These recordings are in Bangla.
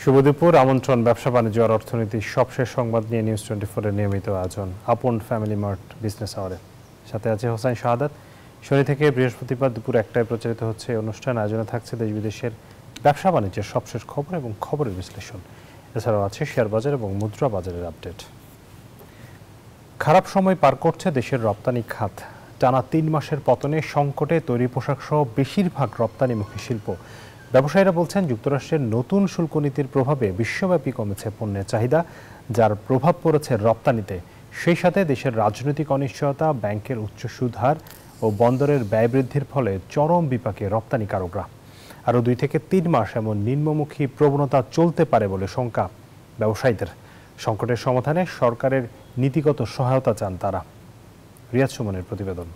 শুভ দুপুর। আমন্ত্রণ ব্যবসা বাণিজ্য আর অর্থনীতির সবশেষ সংবাদ নিয়ে নিউজ 24 এর নিয়মিত আয়োজন আপন ফ্যামিলি মার্ট বিজনেস আওয়ারে। সাথে আছে হোসাইন শাহাদাত। শনি থেকে বৃহস্পতিবার দুপুর 1টায় প্রচারিত হচ্ছে অনুষ্ঠান। আয়োজনে থাকছে দেশ বিদেশের ব্যবসা বাণিজ্যের সবশেষ খবর এবং খবরের বিশ্লেষণ। এছাড়াও আছে শেয়ার বাজার এবং মুদ্রা বাজারের আপডেট। খারাপ সময় পার করছে দেশের রপ্তানি খাত। টানা 3 মাসের পতনে সংকটে তৈরি পোশাক সহ বেশিরভাগ রপ্তানিমুখী শিল্প। ব্যবসায়ীরা বলছেন যুক্তরাষ্ট্রের নতুন শুল্ক নীতির প্রভাবে বিশ্বব্যাপী কমেছে পণ্যের চাহিদা, যার প্রভাব পড়েছে রপ্তানিতে। সেই সাথে দেশের রাজনৈতিক অনিশ্চয়তা, ব্যাংকের উচ্চ সুদ হার ও বন্দরের ব্যয় বৃদ্ধির ফলে চরম বিপাকে রপ্তানিকারকরা। আরও 2 থেকে 3 মাস এমন নিম্নমুখী প্রবণতা চলতে পারে বলে শঙ্কা ব্যবসায়ীদের। সংকটের সমাধানে সরকারের নীতিগত সহায়তা চান তারা। রিয়াজ সুমনের প্রতিবেদন।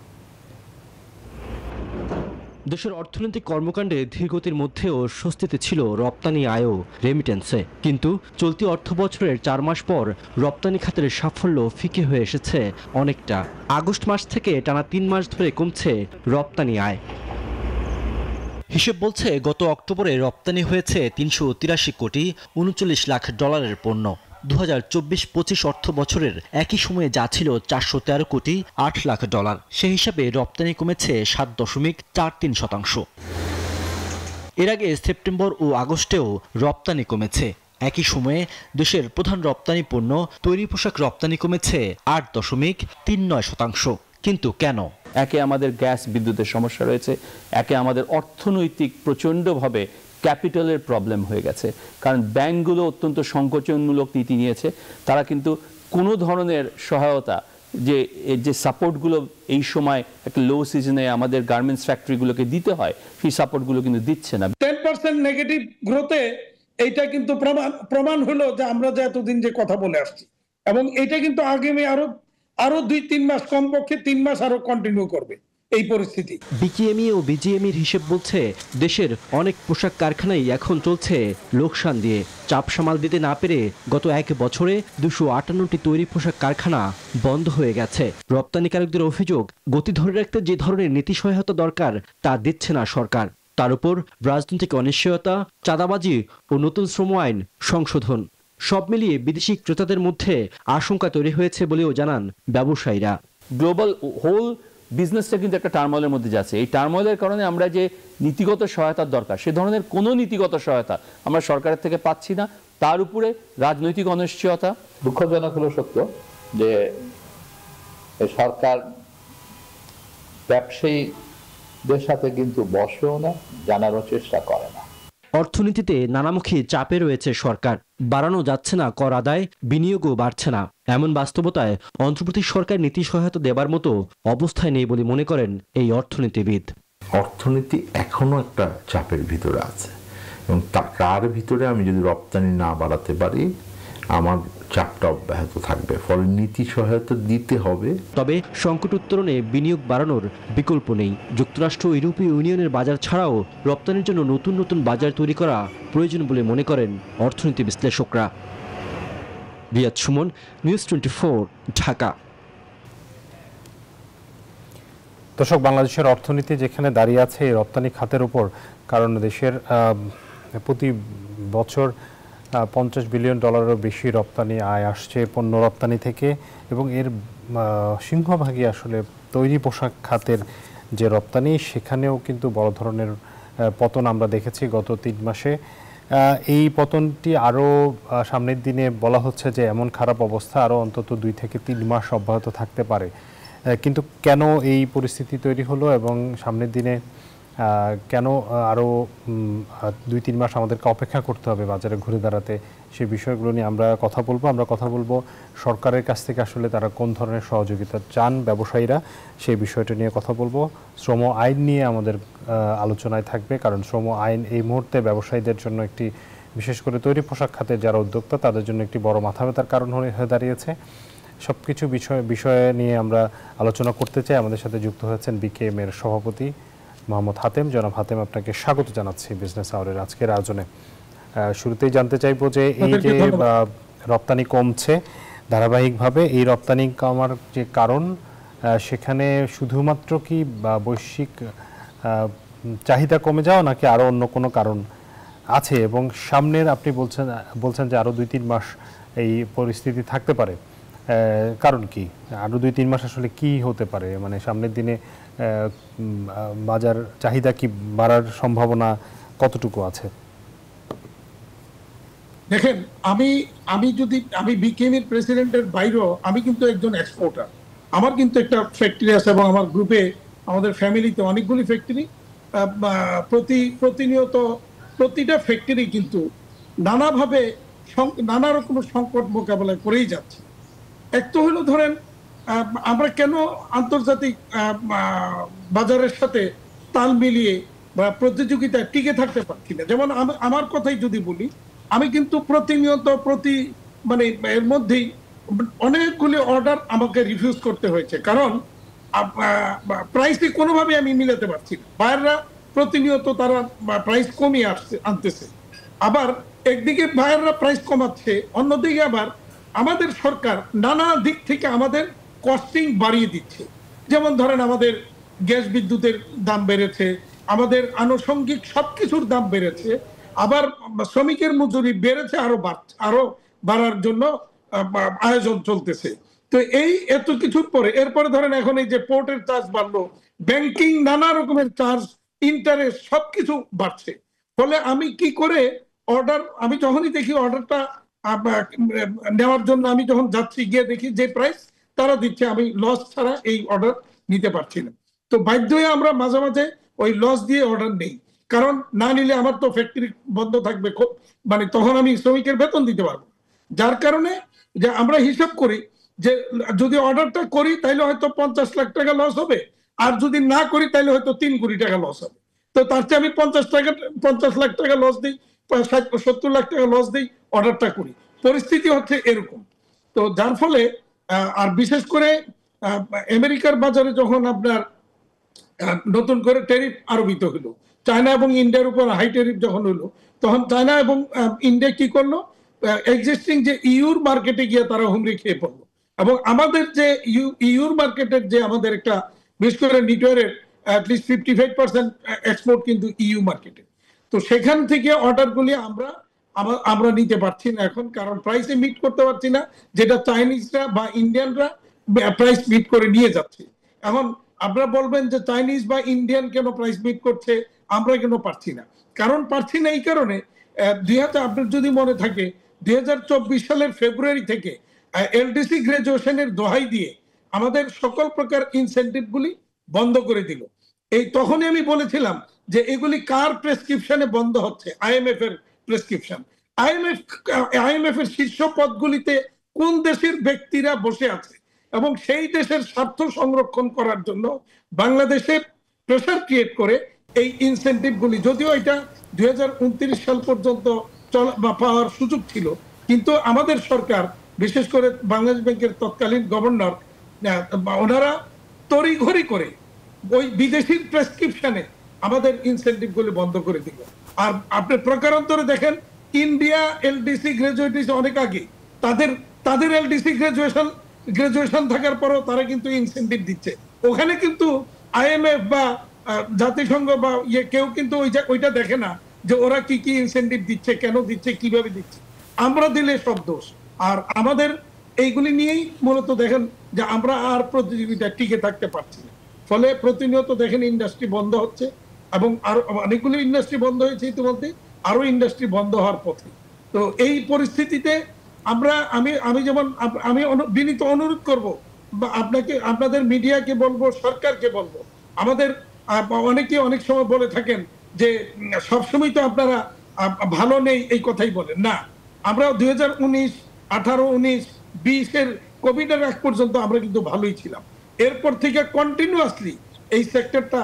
দেশের অর্থনৈতিক কর্মকাণ্ডে ধীরগতির মধ্যেও স্বস্তিতে ছিল রপ্তানি আয় ও রেমিটেন্সে, কিন্তু চলতি অর্থবছরের 4 মাস পর রপ্তানি খাতের সাফল্য ফিকে হয়ে এসেছে অনেকটা। আগস্ট মাস থেকে টানা 3 মাস ধরে কমছে রপ্তানি আয়। হিসেব বলছে গত অক্টোবরে রপ্তানি হয়েছে 383 কোটি 39 লাখ ডলারের পণ্য। 2024-25 অর্থ বছরের একই সময়ে যা ছিল 413 কোটি 8 লাখ ডলার। সেই হিসাবে রপ্তানি কমেছে 7.43%। এর আগে সেপ্টেম্বর ও আগস্টেও রপ্তানি কমেছে। একই সময়ে দেশের প্রধান রপ্তানি পণ্য তৈরি পোশাক রপ্তানি কমেছে 8.39%। কিন্তু কেন? একে আমাদের গ্যাস বিদ্যুতের সমস্যা রয়েছে, একে আমাদের অর্থনৈতিক প্রচণ্ডভাবে ক্যাপিটালের প্রবলেম হয়ে গেছে। কারণ ব্যাংকগুলো অত্যন্ত সংকোচনমূলক নীতি নিয়েছে। তারা কিন্তু কোনো ধরনের সহায়তা, যে সাপোর্টগুলো এই সময় একটা লো সিজনে আমাদের গার্মেন্টস ফ্যাক্টরিগুলোকে দিতে হয়, সেই সাপোর্টগুলো কিন্তু দিচ্ছে না। 10% নেগেটিভ গ্রোথে এইটা কিন্তু প্রমাণ হলো যে আমরা যে এতদিন যে কথা বলে আসছি, এবং এটা কিন্তু আগামী আরো 2-3 মাস, কমপক্ষে 3 মাস আরো কন্টিনিউ করবে এই পরিস্থিতি। বিকেএমই ও বিজিএমইর হিসেব বলছে দেশের অনেক পোশাক কারখানাই এখন চলছে লোকসান দিয়ে। চাপ সামাল দিতে না পেরে গত 1 বছরে 258টি তৈরি পোশাক কারখানা বন্ধ হয়ে গেছে। রপ্তানিকারকদের অভিযোগ, গতি ধরে রাখতে যে ধরনের নীতি সহায়তা দরকার তা দিচ্ছে না সরকার। তার উপর রাজনৈতিক অনিশ্চয়তা, চাঁদাবাজি ও নতুন শ্রম আইন সংশোধন, সব মিলিয়ে বিদেশি ক্রেতাদের মধ্যে আশঙ্কা তৈরি হয়েছে বলেও জানান ব্যবসায়ীরা। গ্লোবাল হোল বিজনেসটা কিন্তু একটা টার্ময়েলের মধ্যে যাচ্ছে। এই টার্ময়েলের কারণে আমরা যে নীতিগত সহায়তার দরকার, সে ধরনের কোনো নীতিগত সহায়তা আমরা সরকারের থেকে পাচ্ছি না। তার উপরে রাজনৈতিক অনিশ্চয়তা। দুঃখজনক হলো সত্য যে সরকার ব্যবসায়ীদের সাথে কিন্তু বসেও না, জানারও চেষ্টা করে না। অর্থনীতিতে নানামুখী চাপে রয়েছে সরকার। বাড়ানো যাচ্ছে না কর আদায়, বিনিয়োগও বাড়ছে না। এমন বাস্তবতায় অন্তর্বর্তী সরকার নীতি সহায়তা দেবার মতো অবস্থায় নেই বলে মনে করেন এই অর্থনীতিবিদ। অর্থনীতি এখনো একটা চাপের ভিতরে আছে, এবং তার ভিতরে আমি যদি রপ্তানি না বাড়াতে পারি, আমার চাপটা অব্যাহত থাকবে। ফলে নীতি সহায়তা দিতে হবে। তবে সংকট উত্তরণে বিনিয়োগ বাড়ানোর বিকল্প নেই। যুক্তরাষ্ট্র ও ইউরোপীয় ইউনিয়নের বাজার ছাড়াও রপ্তানির জন্য নতুন নতুন বাজার তৈরি করা প্রয়োজন বলে মনে করেন অর্থনীতি বিশ্লেষকরা। রিয়াজ সুমন, নিউজ 24, ঢাকা। দর্শক, বাংলাদেশের অর্থনীতি যেখানে দাঁড়িয়ে আছে এই রপ্তানি খাতের উপর, কারণ দেশের প্রতি বছর 50 বিলিয়ন ডলারেরও বেশি রপ্তানি আয় আসছে পণ্য রপ্তানি থেকে, এবং এর সিংহভাগই আসলে তৈরি পোশাক খাতের যে রপ্তানি, সেখানেও কিন্তু বড় ধরনের পতন আমরা দেখেছি গত 3 মাসে। এই পতনটি আরও সামনের দিনে বলা হচ্ছে যে এমন খারাপ অবস্থা আরও অন্তত 2 থেকে 3 মাস অব্যাহত থাকতে পারে। কিন্তু কেন এই পরিস্থিতি তৈরি হলো এবং সামনের দিনে কেন আরও 2-3 মাস আমাদেরকে অপেক্ষা করতে হবে বাজারে ঘুরে দাঁড়াতে, সেই বিষয়গুলো নিয়ে আমরা কথা বলবো। সরকারের কাছ থেকে আসলে তারা কোন ধরনের সহযোগিতা চান ব্যবসায়ীরা, সেই বিষয়টা নিয়ে কথা বলবো। শ্রম আইন নিয়ে আমাদের আলোচনায় থাকবে, কারণ শ্রম আইন এই মুহূর্তে ব্যবসায়ীদের জন্য একটি, বিশেষ করে তৈরি পোশাক খাতের যারা উদ্যোক্তা, তাদের জন্য একটি বড় মাথা ব্যথার কারণ হয়ে দাঁড়িয়েছে। সব কিছু বিষয়ে নিয়ে আমরা আলোচনা করতে চাই। আমাদের সাথে যুক্ত হয়েছেন বিকেএম এর সভাপতি মোহাম্মদ হাতেম। জনাব হাতেম, আপনাকে স্বাগত জানাচ্ছি বিজনেস আওয়ারের আজকের আয়োজনে। শুরুতেই জানতে চাইবো যে এই যে রপ্তানি কমছে ধারাবাহিকভাবে, এই রপ্তানি কমার যে কারণ, সেখানে শুধুমাত্র কি বৈশ্বিক চাহিদা কমে যাওয়া, নাকি আরও অন্য কোনো কারণ আছে এবং সামনের আপনি বলছেন যে আরো 2-3 মাস এই পরিস্থিতি থাকতে পারে, কারণ কি আরো 2-3 মাস আসলে কি হতে পারে, মানে সামনের দিনে বাজার চাহিদা কি বাড়ার সম্ভাবনা কতটুকু আছে? দেখেন, আমি বিকেএমের প্রেসিডেন্টের বাইরেও আমি কিন্তু একজন এক্সপোর্টার। আমার কিন্তু একটা ফ্যাক্টরি আছে এবং আমার গ্রুপে আমাদের ফ্যামিলিতে অনেকগুলি ফ্যাক্টরি, প্রতিনিয়ত প্রতিটা ফ্যাক্টরি কিন্তু নানাভাবে নানা রকম সংকট মোকাবেলা করেই যাচ্ছে। এক তো হলো ধরেন আমরা কেন আন্তর্জাতিক বাজারের সাথে তাল মিলিয়ে বা প্রতিযোগিতায় টিকে থাকতে পারছি না। যেমন আমার কথাই যদি বলি, আমি কিন্তু প্রতিনিয়ত মানে এর মধ্যেই অনেকগুলি অর্ডার আমাকে রিফিউজ করতে হয়েছে, কারণ প্রাইসে কোনোভাবে আমি মিলাতে পারছি না। বায়াররা প্রতিনিয়ত তারা প্রাইস কমিয়ে আনতেছে, আবার একদিকে বায়াররা প্রাইস কমাচ্ছে, অন্যদিকে আবার আমাদের সরকার নানা দিক থেকে আমাদের কস্টিং বাড়িয়ে দিচ্ছে। যেমন ধরেন আমাদের গ্যাস বিদ্যুতের দাম বেড়েছে, আমাদের আনুষঙ্গিক সবকিছুর দাম বেড়েছে, আবার শ্রমিকের মজুরি বেড়েছে, আরো বাড়ার জন্য আয়োজন চলতেছে। তো এই এত কিছুর পরে এরপরে ধরেন এখন এই যে পোর্টের চার্জ বাড়লো, ব্যাংকিং নানা রকমের চার্জ, ইন্টারেস্ট সবকিছু বাড়ছে। ফলে আমি কি করে আমি যখনই দেখি অর্ডারটা নেওয়ার জন্য আমি যখন যাচ্ছি, গিয়ে দেখি যে প্রাইস তারা দিচ্ছে, আমি লস ছাড়া এই অর্ডার নিতে পারছি না। তো বাধ্য হয়ে আমরা মাঝে মাঝে ওই লস দিয়ে অর্ডার নেই, কারণ না নিলে আমার তো ফ্যাক্টরি বন্ধ থাকবে, মানে তখন আমি শ্রমিকের বেতন দিতে পারবো। যার কারণে যে আমরা হিসাব করি যে যদি অর্ডারটা করি তাহলে হয়তো 50 লাখ টাকা লস হবে, আর যদি না করি তাহলে হয়তো 3 কোটি টাকা লস হবে। তো তার চেয়ে আমি 50 লাখ টাকা লস দিই, 70 লাখ টাকা লস দিই, অর্ডারটা করি। পরিস্থিতি হচ্ছে এরকম। তো যার ফলে আর বিশেষ করে আমেরিকার বাজারে যখন আপনার নতুন করে ট্যারিফ আরোপিত হলো, চায়না এবং ইন্ডিয়ার উপর হাই ট্যারিফ যখন হলো, তখন চায়না এবং ইন্ডিয়া কি করলো, এক্সিস্টিং যে ইউর মার্কেটে গিয়ে তারা হুমড়ি খেয়ে পড়লো। এবং আমাদের যে ইউর মার্কেটের যে আমাদের একটা বিশেষ করে নিটওয়ারের অ্যাটলিস্ট 55% এক্সপোর্ট কিন্তু ইউ মার্কেটে। তো সেখান থেকে অর্ডারগুলি আমরা নিতে পারছি না এখন, কারণ প্রাইসে মিট করতে পারছি না, যেটা চাইনিজরা বা ইন্ডিয়ানরা প্রাইস মিট করে নিয়ে যাচ্ছে। এখন আপনারা বলবেন যে চাইনিজ বা ইন্ডিয়ান কেন প্রাইস মিট করছে, আমরা কেন পারছি না? কারণ পারছি না এই কারণে, আপনার যদি মনে থাকে 2024 সালের ফেব্রুয়ারি থেকে এলডিসি গ্রাজুয়েশনের দোহাই দিয়ে আমাদের সকল প্রকার ইনসেন্টিভ গুলি বন্ধ করে দিল। এই তখনই আমি বলেছিলাম যে এগুলি কার প্রেসক্রিপশনে বন্ধ হচ্ছে? আইএমএফ এর প্রেসক্রিপশন। আইএমএফ এর শীর্ষ পদগুলিতে কোন দেশের ব্যক্তিরা বসে আছে এবং সেই দেশের স্বার্থ সংরক্ষণ করার জন্য বাংলাদেশের প্রেসার ক্রিয়েট করে এই ইনসেন্টিভ গুলি, যদিও এটা 2029 সাল পর্যন্ত পাওয়ার সুযোগ ছিল, কিন্তু আমাদের সরকার বিশেষ করে বাংলাদেশ ব্যাংকের তৎকালীন গভর্নর ওনারা তড়িঘড়ি করে ওই বিদেশির প্রেসক্রিপশনে আমাদের ইনসেন্টিভ গুলি বন্ধ করে দিল। আর আপনি প্রকারান্তরে দেখেন ইন্ডিয়া এলডিসি গ্রাজুয়েট অনেক আগে, তাদের এলডিসি গ্রাজুয়েশন থাকার পরও তারা কিন্তু ইনসেন্টিভ দিচ্ছে। ওখানে কিন্তু আইএমএফ বা জাতিসংঘ বা কেউ কিন্তু ওইটা দেখে না যে ওরা কি কি ইনসেন্টিভ দিচ্ছে, কেন দিচ্ছে, কিভাবে দিচ্ছে। আমরা দিলে সব দোষ। আর আমাদের এইগুলি নিয়েই মূলত দেখেন যে আমরা আর প্রতিযোগিতা টিকে থাকতে পারছি না। ফলে প্রতিনিয়ত দেখেন ইন্ডাস্ট্রি বন্ধ হচ্ছে এবং আরো অনেকগুলো ইন্ডাস্ট্রি বন্ধ হয়েছে ইতিমধ্যে, আরো ইন্ডাস্ট্রি বন্ধ হওয়ার পথে। তো এই পরিস্থিতিতে আমি যেমন আমি বিনীত অনুরোধ করব বা আপনাদের মিডিয়াকে বলবো, সরকারকে বলবো, আমাদের অনেকে অনেক সময় বলে থাকেন যে সবসময় তো আপনারা ভালো নেই এই কথাই বলেন না। আমরা 2019, 18, 19, 20 এর কোভিডের আগ পর্যন্ত আমরা কিন্তু ভালোই ছিলাম। এরপর থেকে কন্টিনিউয়াসলি এই সেক্টরটা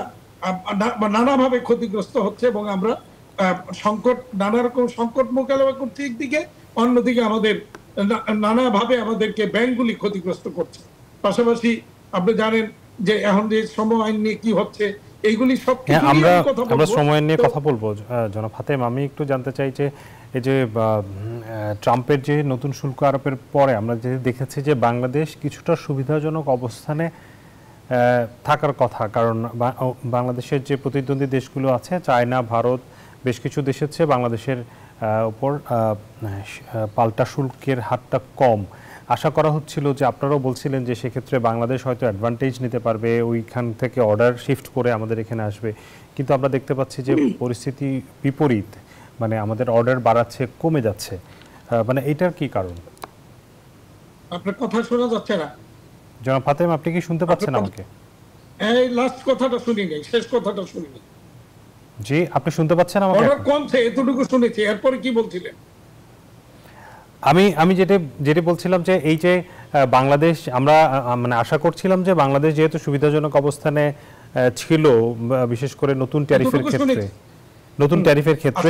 নানাভাবে ক্ষতিগ্রস্ত হচ্ছে এবং আমরা নানা রকম সংকট মোকাবেলা করছি একদিকে, অন্যদিকে আমাদের নানাভাবে আমাদেরকে ব্যাংকগুলি ক্ষতিগ্রস্ত করছে। পাশাপাশি আপনি জানেন যে এখন যে শ্রম আইন নিয়ে কি হচ্ছে, এইগুলি সব আমরা শ্রম আইন নিয়ে কথা বলবো। জনাব হাতেম, আমি একটু জানতে চাই যে এই যে ট্রাম্পের যে নতুন শুল্ক আরোপের পরে আমরা যে দেখেছি যে বাংলাদেশ কিছুটা সুবিধাজনক অবস্থানে থাকার কথা, কারণ বাংলাদেশের যে প্রতিদ্বন্দ্বী দেশগুলো আছে, চায়না, ভারত, বেশ কিছু দেশের চেয়ে বাংলাদেশের উপর পাল্টা শুল্কের হারটা কম। আশা করা হচ্ছিল যে আপনারাও বলছিলেন যে সেক্ষেত্রে বাংলাদেশ হয়তো অ্যাডভান্টেজ নিতে পারবে, ওইখান থেকে অর্ডার শিফট করে আমাদের এখানে আসবে, কিন্তু আমরা দেখতে পাচ্ছি যে পরিস্থিতি বিপরীত, মানে আমাদের অর্ডার বাড়াচ্ছে, কমে যাচ্ছে। মানে এটার কি কারণ? আপনার কথা শোনা যাচ্ছে না জনাব ফাতেম, আপনি কি শুনতে পাচ্ছেন আমাকে? এই লাস্ট কথাটা শুনি নাই, শেষ কথাটা শুনি নাই। জি, আপনি শুনতে পাচ্ছেন আমাকে? অর্ডার কমছে এতটুকু শুনেছি, এরপরে কি বলছিলেন? আমি যেটা বলছিলাম যে এই যে বাংলাদেশ, আমরা মানে আশা করছিলাম যে বাংলাদেশ যেহেতু সুবিধাজনক অবস্থানে ছিল, বিশেষ করে নতুন ট্যারিফের ক্ষেত্রে,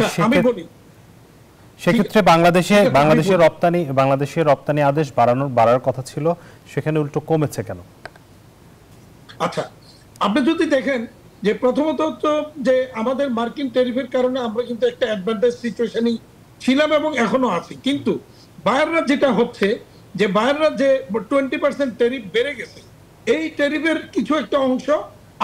সেক্ষেত্রে বাংলাদেশের রপ্তানি আদেশ বাড়ার কথা ছিল, সেখানে উল্টো কমেছে কেন? আচ্ছা, আপনি যদি দেখেন যে প্রথমত তো যে আমাদের মার্কিন ট্যারিফের কারণে আমরা কিন্তু একটা অ্যাডভান্টেজ সিচুয়েশনই ছিলাম এবং এখনো আছি, কিন্তু বাইরেরা যেটা হচ্ছে যে বাইরেরা যে 20% ট্যারিফ বেড়ে গেছে, এই ট্যারিফের কিছু একটা অংশ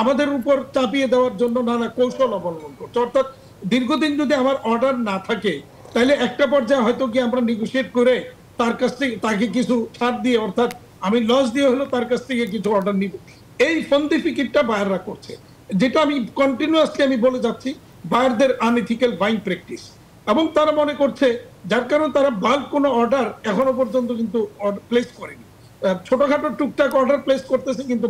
আমাদের উপর চাপিয়ে দেওয়ার জন্য নানা কৌশল অবলম্বন করছে। অর্থাৎ দীর্ঘদিন যদি আমার অর্ডার না থাকে, তাহলে একটা পর্যায়ে হয়তো কি আমরা নেগোশিয়েট করে তার কাছ থেকে তাকে কিছু ছাড় দিয়ে, অর্থাৎ আমি লস দিয়ে হলো তার কাছ থেকে কিছু অর্ডার নিব, এই ফন্দি ফিকিরটা বাইরেরা করছে, যেটা আমি কন্টিনিউয়াসলি আমি বলে যাচ্ছি বাইরদের আনএথিক্যাল বাইং প্র্যাকটিস। এবং তারা মনে করছে, যার কারণে তারা বাল্ক কোনো অর্ডার এখনো পর্যন্ত কিন্তু প্লেস করেনি। ছোটখাটো টুকটাক অর্ডার প্লেস করতেছে, কিন্তু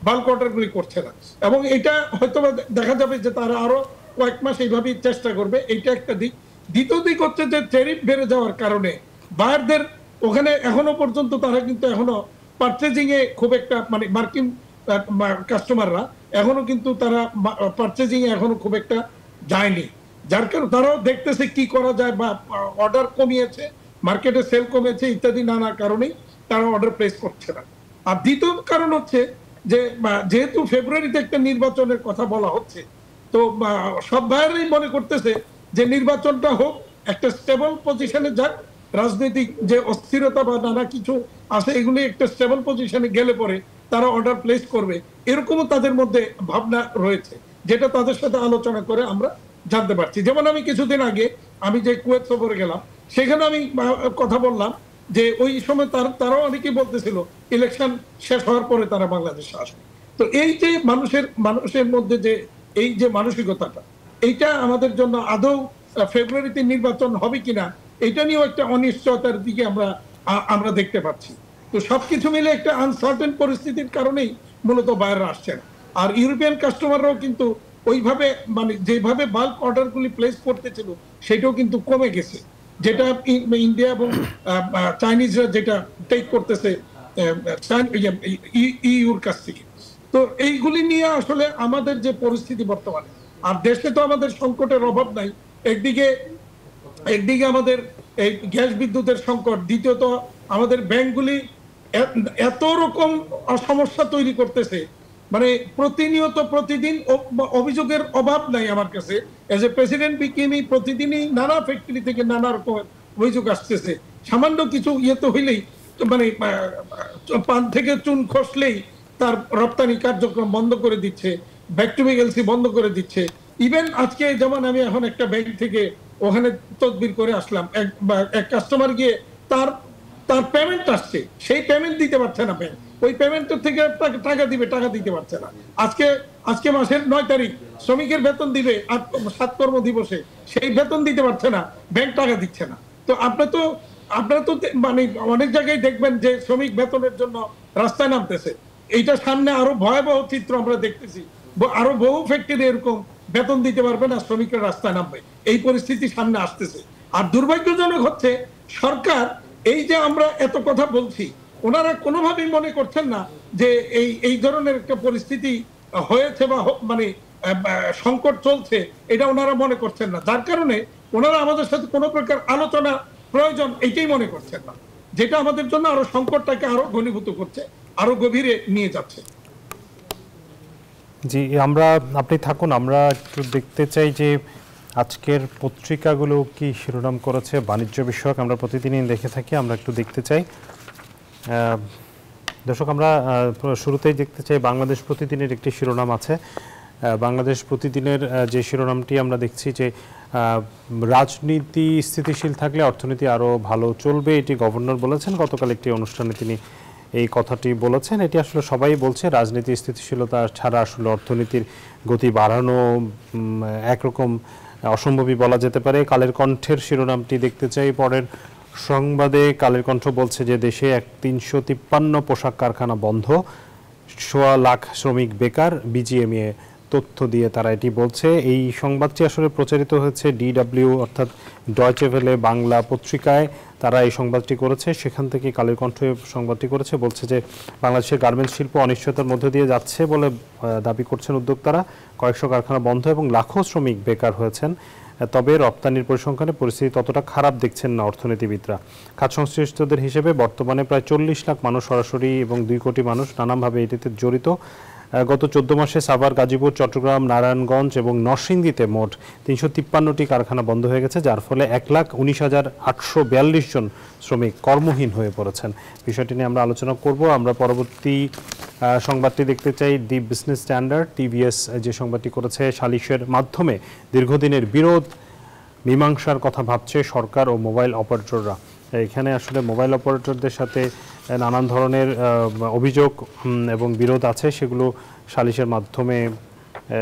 বাল্ক অর্ডারগুলি করছে না। এবং এটা হয়তো দেখা যাবে যে তারা আরো কয়েক মাস এইভাবেই চেষ্টা করবে, এইটা একটা দিক। দ্বিতীয় দিক হচ্ছে যে ট্যারিফ বেড়ে যাওয়ার কারণে বায়ারদের ওখানে এখনো পর্যন্ত তারা কিন্তু এখনো পারচেজিং এ খুব একটা, মানে মার্কিন কাস্টমাররা এখনো কিন্তু তারা পারচেজিং এ এখনো খুব একটা যায়নি, যার কারণে তারাও দেখতেছে কি করা যায়, বা অর্ডার কমিয়েছে, মার্কেটে সেল কমেছে, ইত্যাদি নানা কারণেই তারা অর্ডার প্লেস করছে না। আর দ্বিতীয় কারণ হচ্ছে যে যেহেতু ফেব্রুয়ারিতে একটা নির্বাচনের কথা বলা হচ্ছে, তো সব ভাইয়েরাই মনে করতেছে যে নির্বাচনটা হোক, একটা স্টেবল পজিশনে যাক, রাজনৈতিক যে অস্থিরতা বা নানা কিছু আছে এগুলি একটা স্টেবল পজিশনে গেলে পরে তারা অর্ডার প্লেস করবে, এরকমও তাদের মধ্যে ভাবনা রয়েছে, যেটা তাদের সাথে আলোচনা করে আমরা জানতে পারছি। যেমন আমি কিছুদিন আগে আমি যে কুয়েত সফরে গেলাম, সেখানে আমি কথা বললাম যে ওই সময় তারাও অনেকেই বলতেছিল ইলেকশন শেষ হওয়ার পরে তারা বাংলাদেশে আসবে। তো এই যে মানুষের মধ্যে যে এই যে মানসিকতাটা, এইটা আমাদের জন্য আদৌ ফেব্রুয়ারিতে নির্বাচন হবে কিনা, এটা নিয়েও একটা অনিশ্চয়তার দিকে আমরা দেখতে পাচ্ছি। তো সবকিছু মিলে একটা আনসার্টেন পরিস্থিতির কারণেই মূলত বাইরে আসছেন। আর ইউরোপিয়ান কাস্টমাররাও কিন্তু ওইভাবে, মানে যেভাবে বাল্ক অর্ডারগুলি প্লেস করতেছিল সেটাও কিন্তু কমে গেছে, যেটা ইন্ডিয়া এবং চাইনিজরা যেটা টেক করতেছে ইউর কাছ থেকে। তো এইগুলি নিয়ে আসলে আমাদের যে পরিস্থিতি বর্তমানে, আর দেশে তো আমাদের সংকটের অভাব নাই, একদিকে আমাদের এই গ্যাস বিদ্যুতের সংকট, দ্বিতীয়ত আমাদের ব্যাংকগুলি এত রকম সমস্যা তৈরি করতেছে, মানে প্রতিনিয়ত প্রতিদিন অভিযোগের অভাব নাই আমার কাছে। এজ এ প্রেসিডেন্ট বিকিনি প্রতিদিনই নানা ফ্যাক্টরি থেকে নানা রকমের অভিযোগ আসতেছে। সামান্য কিছু ইয়েতে হইলেই, মানে পান থেকে চুন খসলেই তার রপ্তানি কার্যক্রম বন্ধ করে দিচ্ছে, ব্যাক টু এলসি বন্ধ করে দিচ্ছে। ইভেন আজকে যেমন আমি এখন একটা ব্যাংক থেকে ওখানে তদবির করে আসলাম, এক কাস্টমার গিয়ে তার পেমেন্ট আসছে, সেই পেমেন্ট দিতে পারছে না ব্যাংক, ওই পেমেন্টের থেকে টাকা দিবে, টাকা দিতে পারছে না। আজকে মাসের 9 তারিখ শ্রমিকের বেতন দিবে 7 কর্ম দিবসে, সেই বেতন দিতে পারছে না, ব্যাংক টাকা দিচ্ছে না। তো আপনারা তো মানে অনেক জায়গায় দেখবেন যে শ্রমিক বেতনের জন্য রাস্তায় নামতেছে। এইটা সামনে আরো ভয়াবহ চিত্র আমরা দেখতেছি, আরো বহু ফ্যাক্টরি এরকম বেতন দিতে পারবে না, শ্রমিকরা রাস্তায় নামবে, এই পরিস্থিতি সামনে আসতেছে। আর দুর্ভাগ্যজনক হচ্ছে সরকার, এই যে আমরা এত কথা বলছি, ওনারা কোনোভাবেই মনে করছেন না যে এই ধরনের একটা পরিস্থিতি হয়েছে বা মানে সংকট চলছে, এটা ওনারা মনে করছেন না, যার কারণে ওনারা আমাদের সাথে কোনো প্রকার আলোচনা প্রয়োজন এইটাই মনে করছেন না, যেটা আমাদের জন্য আরো সংকটটাকে আরো ঘনীভূত করছে, আরো গভীরে নিয়ে যাচ্ছে। জি, আপনি থাকুন, আমরা একটু দেখতে চাই যে আজকের পত্রিকাগুলো কি শিরোনাম করেছে বাণিজ্য বিষয়ক, আমরা প্রতিদিনই দেখে থাকি, আমরা একটু দেখতে চাই। দর্শক, আমরা শুরুতেই দেখতে চাই বাংলাদেশ প্রতিদিনের একটি শিরোনাম আছে। বাংলাদেশ প্রতিদিনের যে শিরোনামটি আমরা দেখছি যে রাজনীতি স্থিতিশীল থাকলে অর্থনীতি আরও ভালো চলবে, এটি গভর্নর বলেছেন। গতকাল একটি অনুষ্ঠানে তিনি এই কথাটি বলেছেন। এটি আসলে সবাই বলছে, রাজনীতি স্থিতিশীলতা ছাড়া আসলে অর্থনীতির গতি বাড়ানো একরকম অসম্ভবই বলা যেতে পারে। কালের কণ্ঠের শিরোনামটি দেখতে চাই পরের সংবাদে। কালের কণ্ঠ বলছে যে দেশে 353 পোশাক কারখানা বন্ধ, 1.25 লাখ শ্রমিক বেকার। বিজিএমইএ তথ্য দিয়ে তারা এটি বলছে। এই সংবাদটি আসলে প্রচারিত হয়েছে DW অর্থাৎ ডয়চে ভেলে বাংলা পত্রিকায়, তারা এই সংবাদটি করেছে। সেখান থেকে কালের কণ্ঠ সংবাদটি করেছে, বলছে যে বাংলাদেশের গার্মেন্টস শিল্প অনিশ্চয়তার মধ্য দিয়ে যাচ্ছে বলে দাবি করছেন উদ্যোক্তারা। কয়েকশো কারখানা বন্ধ এবং লাখো শ্রমিক বেকার হয়েছেন। তবে রপ্তানির পরিসংখ্যানে পরিস্থিতি ততটা খারাপ দেখছেন না অর্থনীতিবিদরা। খাত সংশ্লিষ্টদের হিসেবে বর্তমানে প্রায় 40 লাখ মানুষ সরাসরি এবং 2 কোটি মানুষ নানানভাবে এটিতে জড়িত। গত 14 মাসে সাভার, গাজীপুর, চট্টগ্রাম, নারায়ণগঞ্জ এবং নরসিংদীতে মোট 353টি কারখানা বন্ধ হয়ে গেছে, যার ফলে 1,19,842 জন শ্রমিক কর্মহীন হয়ে পড়েছেন। বিষয়টি নিয়ে আমরা আলোচনা করব। আমরা পরবর্তী সংবাদটি দেখতে চাই। দি বিজনেস স্ট্যান্ডার্ড, টিভিএস যে সংবাদটি করেছে, সালিশের মাধ্যমে দীর্ঘদিনের বিরোধ মীমাংসার কথা ভাবছে সরকার ও মোবাইল অপারেটররা। এখানে আসলে মোবাইল অপারেটরদের সাথে নানান ধরনের অভিযোগ এবং বিরোধ আছে, সেগুলো সালিশের মাধ্যমে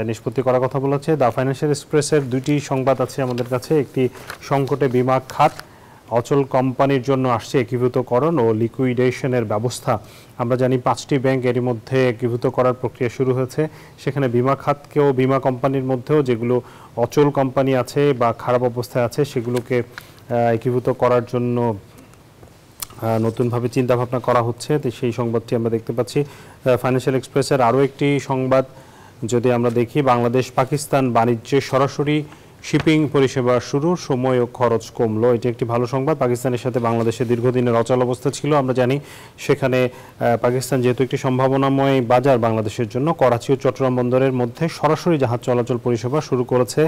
নিষ্পত্তি করার কথা বলেছে। দ্য ফাইন্যান্সিয়াল এক্সপ্রেসের 2টি সংবাদ আছে আমাদের কাছে। একটি, সংকটে বিমা খাত, অচল কোম্পানির জন্য আসছে একীভূতকরণ ও লিকুইডেশনের ব্যবস্থা। আমরা জানি 5টি ব্যাংক এরই মধ্যে একীভূত করার প্রক্রিয়া শুরু হয়েছে। সেখানে বিমা খাতকেও, বিমা কোম্পানির মধ্যেও যেগুলো অচল কোম্পানি আছে বা খারাপ অবস্থায় আছে সেগুলোকে একীভূত করার জন্য নতুনভাবে চিন্তাভাবনা করা হচ্ছে। তো সেই সংবাদটি আমরা দেখতে পাচ্ছি। ফাইন্যান্সিয়াল এক্সপ্রেসের আরও একটি সংবাদ যদি আমরা দেখি, বাংলাদেশ পাকিস্তান বাণিজ্যে সরাসরি শিপিং পরিষেবা শুরু, সময় ও খরচ কমলো। এটি একটি ভালো সংবাদ। পাকিস্তানের সাথে বাংলাদেশের দীর্ঘদিনের অচল অবস্থা ছিল। আমরা জানি সেখানে পাকিস্তান যেহেতু একটি সম্ভাবনাময় বাজার বাংলাদেশের জন্য, করাচি ও চট্টগ্রাম বন্দরের মধ্যে সরাসরি জাহাজ চলাচল পরিষেবা শুরু করেছে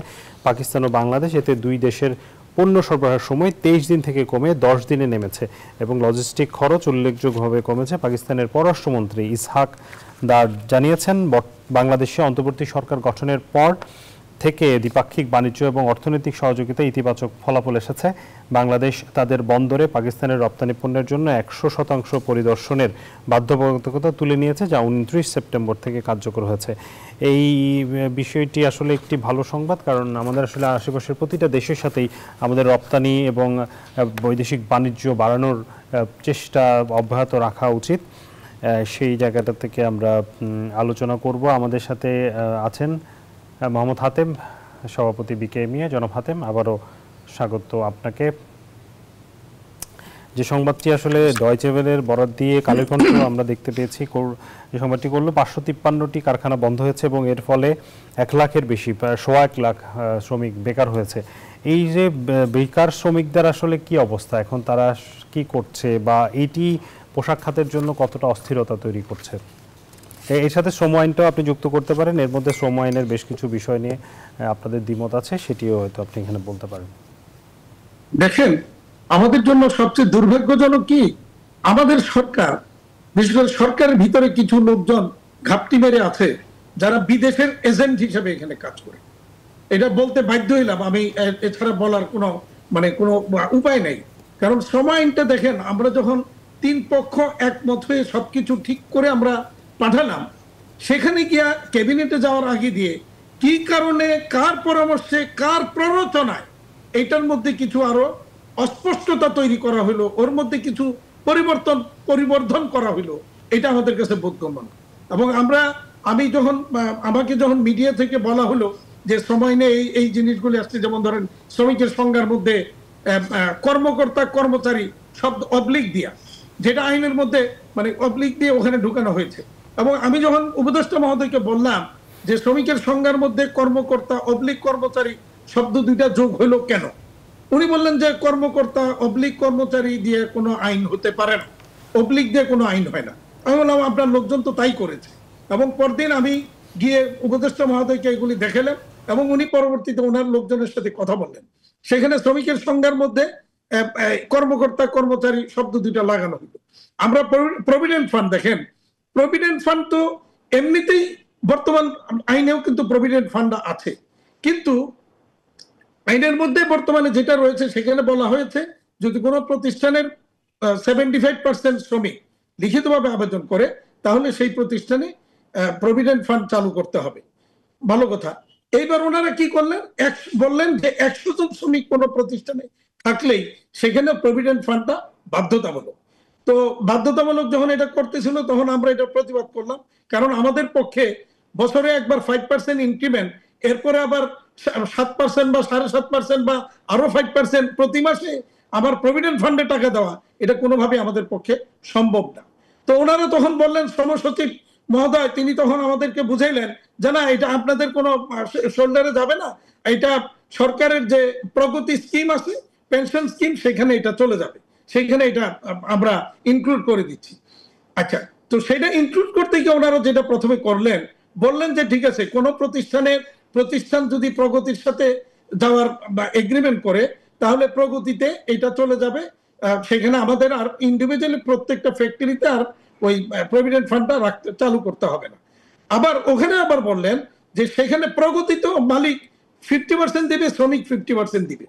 পাকিস্তান ও বাংলাদেশ। এতে দুই দেশের পণ্য সরবরাহের সময় 23 দিন থেকে কমে 10 দিনে নেমেছে এবং লজিস্টিক খরচ উল্লেখযোগ্যভাবে কমেছে। পাকিস্তানের পররাষ্ট্রমন্ত্রী ইসহাক দার জানিয়েছেন, বাংলাদেশে অন্তর্বর্তী সরকার গঠনের পর থেকে দ্বিপাক্ষিক বাণিজ্য এবং অর্থনৈতিক সহযোগিতা ইতিবাচক ফলাফল এসেছে। বাংলাদেশ তাদের বন্দরে পাকিস্তানের রপ্তানি পণ্যের জন্য 100% পরিদর্শনের বাধ্যবাধকতা তুলে নিয়েছে, যা 29 সেপ্টেম্বর থেকে কার্যকর হয়েছে। এই বিষয়টি আসলে একটি ভালো সংবাদ, কারণ আমাদের আসলে আশেপাশের প্রতিটা দেশের সাথেই আমাদের রপ্তানি এবং বৈদেশিক বাণিজ্য বাড়ানোর চেষ্টা অব্যাহত রাখা উচিত। সেই জায়গাটা থেকে আমরা আলোচনা করব। আমাদের সাথে আছেন মোহাম্মদ হাতেম, সভাপতি বিকেএমইএ। জনাব হাতেম, আবারও স্বাগত আপনাকে। যে সংবাদটি আসলে ডয়চে ভেলের বরাত দিয়ে কালের কণ্ঠ আমরা দেখতে পেয়েছি, যে সংবাদটি করলো 553টি কারখানা বন্ধ হয়েছে এবং এর ফলে 1 লাখের বেশি, প্রায় 1.25 লাখ শ্রমিক বেকার হয়েছে। এই যে বেকার শ্রমিকদের আসলে কি অবস্থা এখন, তারা কি করছে, বা এটি পোশাক খাতের জন্য কতটা অস্থিরতা তৈরি করছে? এর সাথে শ্রম আইনটাও আপনি যুক্ত করতে পারেন। এর মধ্যে শ্রম আইনের বেশ কিছু বিষয় নিয়ে আপনাদের দ্বিমত আছে, সেটিও হয়তো আপনি এখানে বলতে পারেন। দেখেন, আমাদের জন্য সবচেয়ে দুর্ভাগ্যজনক কি, আমাদের সরকার, বিশেষ করে সরকারের ভিতরে কিছু লোকজন ঘাপটি মেরে আছে যারা বিদেশের এজেন্ট হিসেবে এখানে কাজ করে। এটা বলতে বাধ্য হইলাম আমি, এছাড়া বলার কোনো কোনো উপায় নেই। কারণ শ্রম আইনটা দেখেন, আমরা যখন 3 পক্ষ একমত হয়ে সবকিছু ঠিক করে আমরা পাঠালাম, সেখানে গিয়া ক্যাবিনেটে যাওয়ার আগে দিয়ে কি কারণে, কার পরামর্শে, কার প্ররোচনায় এটার মধ্যে কিছু আরো অস্পষ্টতা তৈরি করা হলো, ওর মধ্যে কিছু পরিবর্ধন করা হলো, এটা আমাদের কাছে বোধগম্য না। এবং আমাকে যখন মিডিয়া থেকে বলা হলো যে সময় নেই এই জিনিসগুলি আসছে, যেমন ধরেন শ্রমিকের সংজ্ঞার মধ্যে কর্মকর্তা কর্মচারী শব্দ অবলিক দিয়া, যেটা আইনের মধ্যে অবলিক দিয়ে ওখানে ঢুকানো হয়েছে। এবং আমি যখন উপদেষ্টা মহোদয়কে বললাম যে শ্রমিকের সংজ্ঞার মধ্যে কর্মকর্তা অবলিক কর্মচারী শব্দ দুইটা যোগ হইলো কেন, উনি বললেন যে কর্মকর্তা অবলিক কর্মচারী দিয়ে কোনো আইন হতে পারে না, অবলিক দিয়ে কোনো আইন হয় না। আমি বললাম আপনার লোকজন তো তাই করেছে। এবং পরদিন আমি গিয়ে উপদেষ্টা মহোদয়কে এগুলি দেখালাম এবং উনি পরবর্তীতে ওনার লোকজনের সাথে কথা বললেন। সেখানে শ্রমিকের সংজ্ঞার মধ্যে কর্মকর্তা কর্মচারী শব্দ দুইটা লাগানো হইল। আমরা প্রভিডেন্ট ফান্ড, দেখেন প্রভিডেন্ট ফান্ড তো এমনিতেই বর্তমান আইনেও কিন্তু প্রভিডেন্ট ফান্ড আছে, কিন্তু আইনের মধ্যে বর্তমানে যেটা রয়েছে সেখানে বলা হয়েছে যদি কোনো প্রতিষ্ঠানের 75% শ্রমিক লিখিতভাবে আবেদন করে তাহলে সেই প্রতিষ্ঠানে প্রভিডেন্ট ফান্ড চালু করতে হবে। ভালো কথা। এইবার ওনারা কি করলেন, বললেন যে 100 জন শ্রমিক কোনো প্রতিষ্ঠানে থাকলেই সেখানে প্রভিডেন্ট ফান্ডটা বাধ্যতামূলক। তো বাধ্যতামূলক যখন এটা করতেছিল তখন আমরা এটা প্রতিবাদ করলাম, কারণ আমাদের পক্ষে বছরে একবার 5% ইনক্রিমেন্ট, এরপরে আবার 7% বা 7.5% বা আরো 5% প্রতি মাসে আবার প্রভিডেন্ট ফান্ডে টাকা দেওয়া, এটা কোনোভাবে আমাদের পক্ষে সম্ভব না। তো ওনারা তখন বললেন, শ্রম সচিব মহোদয় তিনি তখন আমাদেরকে বুঝাইলেন যে না, এটা আপনাদের কোনো শোল্ডারে যাবে না, এটা সরকারের যে প্রগতি স্কিম আছে, পেনশন স্কিম, সেখানে এটা চলে যাবে, সেখানে এটা আমরা ইনক্লুড করে দিচ্ছি। আচ্ছা, তো সেটা ইনক্লুড করতে গিয়ে ওনারা যেটা প্রথমে করলেন, বললেন যে ঠিক আছে, কোন প্রতিষ্ঠান যদি প্রগতির সাথে যাওয়ার বা এগ্রিমেন্ট করে তাহলে প্রগতিতে এটা চলে যাবে, সেখানে আমাদের আর ইন্ডিভিজুয়ালি প্রত্যেকটা ফ্যাক্টরিতে আর ওই প্রভিডেন্ট ফান্ডটা চালু করতে হবে না। আবার ওখানে আবার বললেন যে সেখানে প্রগতি তো মালিক 50% দিবে, শ্রমিক 50% দিবে।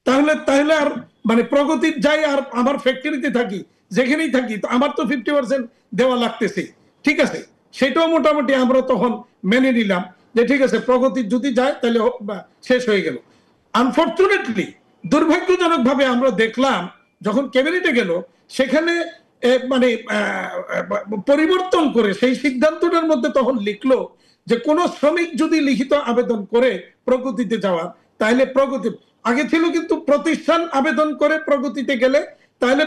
তাহলে আর মানে প্রগতির যাই আর আমার ফ্যাক্টরিতে থাকি, যেখানেই থাকি, তো আমার তো 50% দেওয়া লাগতেছে। ঠিক আছে, সেটাও মোটামুটি আমরা তখন মেনে নিলাম যে ঠিক আছে, প্রগতি যদি যায় তাহলে শেষ হয়ে গেল। আনফরচুনেটলি, দুর্ভাগ্যজনক ভাবে আমরা দেখলাম যখন ক্যাবিনেটে গেল সেখানে মানে পরিবর্তন করে সেই সিদ্ধান্তটার মধ্যে তখন লিখলো যে কোন শ্রমিক যদি লিখিত আবেদন করে প্রগতিতে যাওয়ার, তাহলে প্রগতি আগে ছিল কিন্তু প্রতিষ্ঠান আবেদন করে প্রগতিতে গেলে তাহলে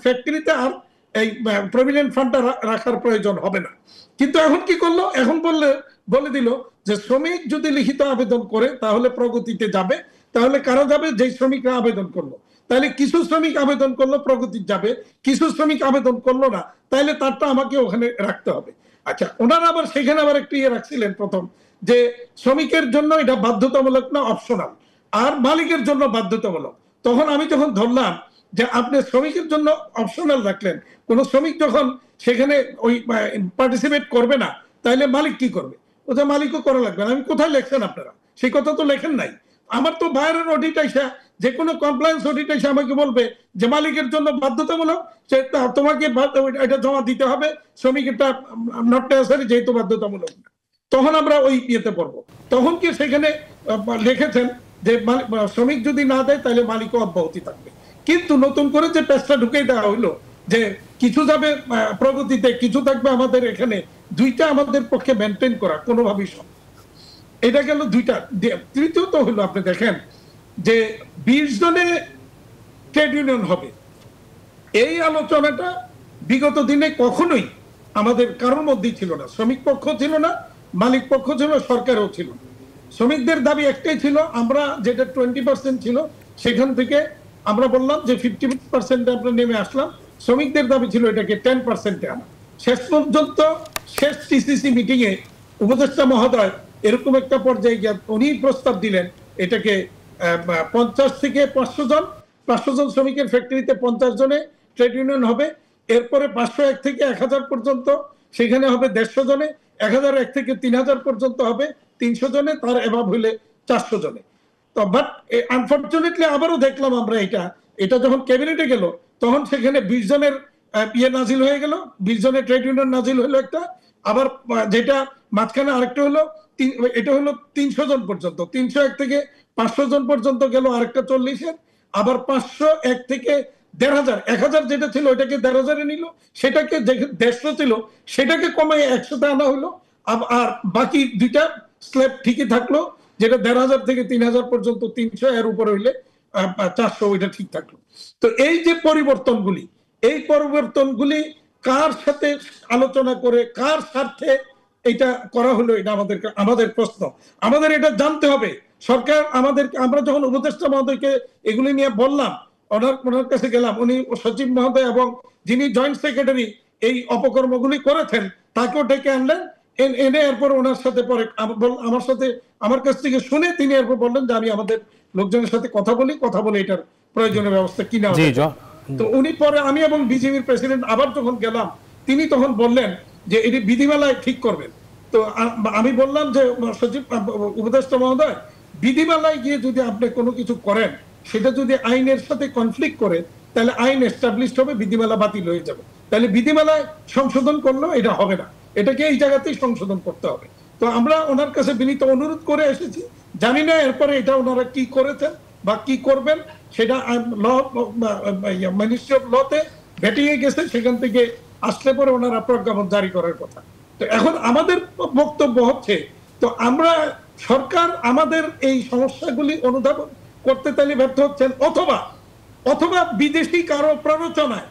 ফ্যাক্টরিতে আর এই প্রভিডেন্ট ফান্ডটা রাখার প্রয়োজন হবে না। কিন্তু এখন কি করলো, এখন বলে দিল যে শ্রমিক যদি লিখিত আবেদন করে তাহলে প্রগতিতে যাবে। তাহলে কারা যাবে? যে শ্রমিকরা আবেদন করলো। তাহলে কিছু শ্রমিক আবেদন করলো প্রগতি যাবে, কিছু শ্রমিক আবেদন করলো না, তাহলে তারটা আমাকে ওখানে রাখতে হবে। আচ্ছা, ওনারা আবার সেখানে আবার একটু ইয়ে রাখছিলেন প্রথম, যে শ্রমিকের জন্য এটা বাধ্যতামূলক না, অপশনাল, আর মালিকের জন্য বাধ্যতামূলক। তখন আমি যখন ধরলাম যে আপনি শ্রমিকের জন্য অপশনাল রাখলেন, কোন শ্রমিক যখন সেখানে ওই পার্টিসিপেট করবে না তাহলে মালিক কি করবে? ওটা মালিকও করা লাগবে না। আমি কোথায় লেখছেন আপনারা? সেই কথা তো লেখেন নাই। আমার তো বাইরের অডিট আইসা, যে কোনো কমপ্লায়েন্স অডিট আইসা আমাকে বলবে যে মালিকের জন্য বাধ্যতামূলক, তোমাকে এটা জমা দিতে হবে, শ্রমিকেরটা নট নেসেসারি যেহেতু বাধ্যতামূলক না। তখন আমরা ওই ইয়েতে পড়বো। তখন কি সেখানে লিখেছেন যে শ্রমিক যদি না দেয় তাহলে মালিকও অব্যাহতি থাকবে। কিন্তু নতুন করে যে পেজটা ঢুকে দেওয়া হইলো যে কিছু যাবে প্রগতিতে, কিছু থাকবে আমাদের এখানে, দুইটা আমাদের পক্ষে মেনটেন করা কোনোভাবেই সম্ভব। এটা গেল দুইটা। তৃতীয়ত হলো, আপনি দেখেন যে 20 জনে ট্রেড ইউনিয়ন হবে, এই আলোচনাটা বিগত দিনে কখনোই আমাদের কারোর মধ্যেই ছিল না। শ্রমিক পক্ষ ছিল না, মালিক পক্ষ ছিল, সরকারও ছিল। শ্রমিকদের দাবি একটাই ছিল, আমরা যেটা 20% ছিল সেখান থেকে আমরা বললাম যে 50% আমরা নেমে আসলাম। শ্রমিকদের দাবি ছিল এটাকে 10%-এ আনা। শেষ পর্যন্ত শেষ টিসিসি মিটিং এ উপদেষ্টা মহোদয় এরকম একটা পর্যায়ে গিয়ে উনি প্রস্তাব দিলেন এটাকে 50 থেকে 500 জন শ্রমিকের ফ্যাক্টরিতে 50 জনে ট্রেড ইউনিয়ন হবে। এরপরে 501 থেকে 1000 পর্যন্ত সেখানে হবে 150 জনে, 1001 থেকে 3000 পর্যন্ত হবে 300 জনে, তার এভাব হইলে 400 জনে। তো বাট আনফরচুনেটলি আবারও দেখলাম আমরা এটা যখন ক্যাবিনেটে গেল তখন সেখানে 20 জনের ইয়ে নাজিল হয়ে গেল, 20 জনের ট্রেড ইউনিয়ন নাজিল হলো একটা। আবার যেটা মাঝখানে আরেকটা হলো, এটা হলো 300 জন পর্যন্ত, 301 থেকে 500 জন পর্যন্ত গেল আরেকটা 40-এর। আবার 501 থেকে 1500, 1000 যেটা ছিল ওইটাকে 1500-এ নিল, সেটাকে 150 ছিল সেটাকে কমায় 100-তে আনা হলো। আর বাকি দুইটা স্ল্যাব ঠিকই থাকলো, যেটা 1500 থেকে 3000 পর্যন্ত 300, এর উপরে হইলে 400, ওইটা ঠিক থাকলো। তো এই যে পরিবর্তনগুলি, এই পরিবর্তনগুলি কার সাথে আলোচনা করে, কার স্বার্থে এটা করা হলো, এটা আমাদের প্রশ্ন। আমাদের এটা জানতে হবে। সরকার আমরা যখন উপদেষ্টা মহোদয়কে এগুলি নিয়ে বললাম, ওনার কাছে গেলাম, উনি সচিব মহোদয় এবং যিনি জয়েন্ট সেক্রেটারি এই অপকর্মগুলি করেছেন তাকেও ডেকে আনলেন, এনে এরপর ওনার সাথে পরে আমার কাছ থেকে শুনে তিনি এরপর বললেন যে আমি আমাদের লোকজনের সাথে কথা বলে এটার প্রয়োজনীয় ব্যবস্থা কিনা। তো উনি পরে, আমি এবং বিজেপির প্রেসিডেন্ট আবার যখন গেলাম, তিনি তখন বললেন যে এটি বিধিমালায় ঠিক করবেন। তো আমি বললাম যে সচিব উপদেষ্টা মহোদয়, বিধিমালায় গিয়ে যদি আপনি কোনো কিছু করেন, সেটা যদি আইনের সাথে কনফ্লিক্ট করে, তাহলে আইন এস্টাবলিশড হবে, বিধিমালা বাতিল হয়ে যাবে। তাহলে বিধিমালায় সংশোধন করলেও এটা হবে না, এটাকে এই জায়গাতেই সংশোধন করতে হবে। তো আমরা ওনার কাছে বিনীত অনুরোধ করে এসেছি, জানি না এরপরে এটা ওনারা কি করেছেন বা কি করবেন, সেটা ল মিনিস্ট্রি অফ লতে ভেটিয়ে গেছে, সেখান থেকে আসলে পরে ওনারা প্রজ্ঞাপন জারি করার কথা। তো এখন আমাদের বক্তব্য হচ্ছে, তো আমরা সরকার আমাদের এই সমস্যাগুলি অনুধাবন করতে তাহলে ব্যর্থ হচ্ছেন, অথবা বিদেশি কারো প্ররোচনায়,